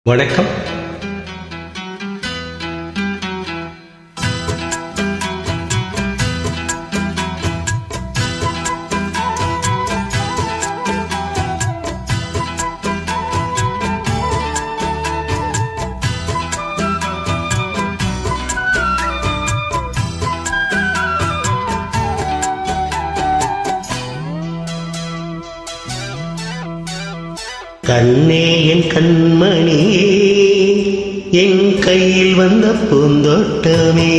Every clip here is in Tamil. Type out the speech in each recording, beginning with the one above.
வணக்கம். கண்ணே என் கண்மணியே, என் கையில் வந்த பூந்தோட்டமே,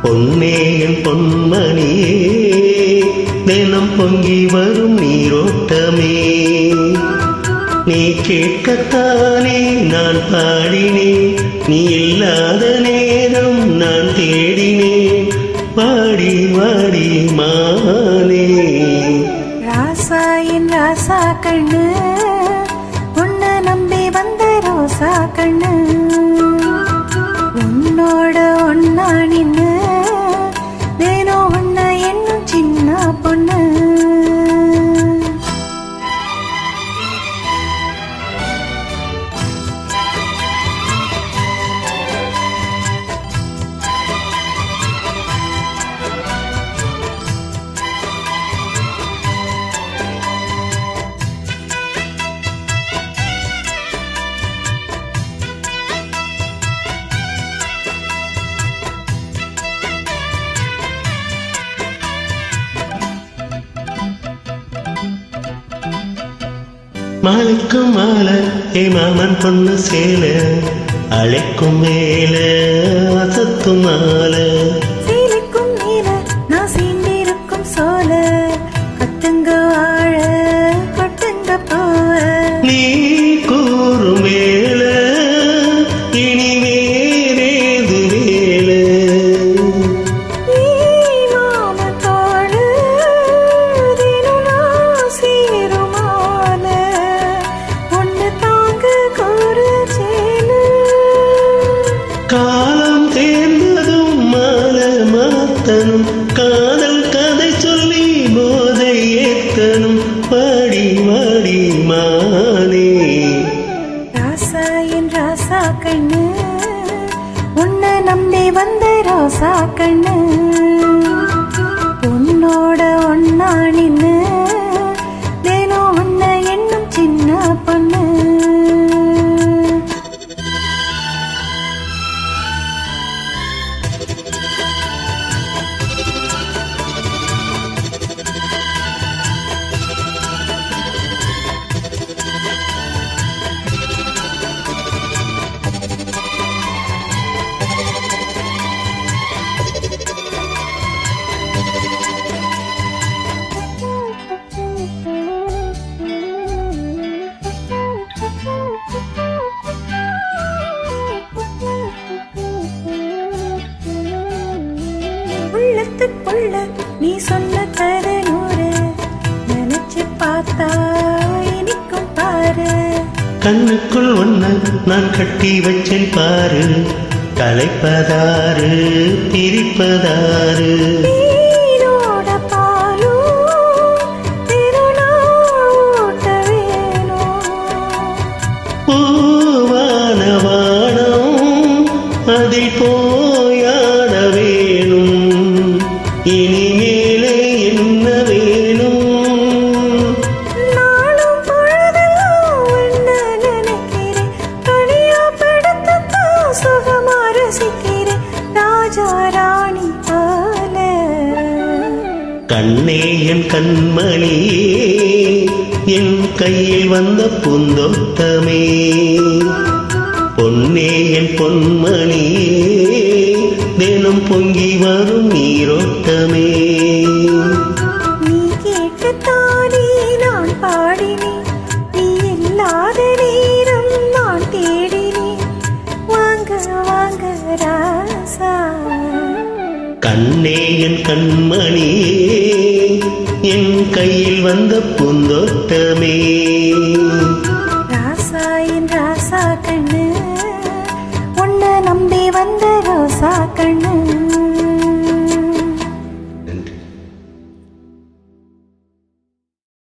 பொன்னே என் பொன்மணியே, தினம் பொங்கி வரும் நீரோட்டமே, நீ கேட்கத்தானே நான் பாடினேன், நீ இல்லாத நேரம் நான் தேடினேன், வாடி வாடி மானே. ராசா என் ராசா கண்ணு, உன்னை நம்பி வந்த ரோசா கண்ணு, உன்னோட ஒன்னா நின்னு தினம் உன்னை என்னும் சின்ன பொண்ணு. மாலைக்கும் மாலை மாமன் பொண்ணு சேல, அழைக்கும் மேல அசத்தும் மாலை, சீலைக்கும் மேல நான் சீண்டிருக்கும் சோல, கட்டுங்க வாழ கொட்டுங்க போல, நீ கூறும் வேல இனி வேறேது வேல, காலம் தேர்ந்ததும் மாலை மாத்தனும், காதல் கதை சொல்லி போதை ஏத்தனும், பாடி வாடி மானே. ராசா என் ராசா கண்ணு, உன்னை நம்பி வந்த ரோசா கண்ணு, உன்னோட ஒன்னா நின்னு தினம் உன்னை என்னும் சின்ன பொண்ணு. உள்ளத்துக்குள்ள நீ சொன்ன கருநூறு நினைச்சு பார்த்தா இனிக்கும் பாரு, கண்ணுக்குள் ஒன்ன நான் கட்டி வச்சேன் பாரு, கலைப்பதாரு பிரிப்பதாரு, நீரோட பாலும் திருநாட்ட வேணும், பூவான வானம் அதில் போயாட வேணும், இனிமேலே என்ன வேணும், நானும் பொழுதெல்லாம் உன்னை நினைக்கிறேன், தனியா படுத்துத்தான் சுகமா ரசிக்கிறேன், ராஜா ராணி போல. கண்ணே என் கண்மணியே, என் கையில் வந்த பூந்தோட்டமே, பொன்னே என் பொன்மணியே, தினம் பொங்கி வரும் நீரோட்டமே, நீ கேட்கத்தானே நான் பாடினேன், நீ இல்லாத நேரம் நான் தேடினேன், வாங்க வாங்க ராசா. கண்ணே என் கண்மணியே, என் கையில் வந்த பூந்தோட்டமே.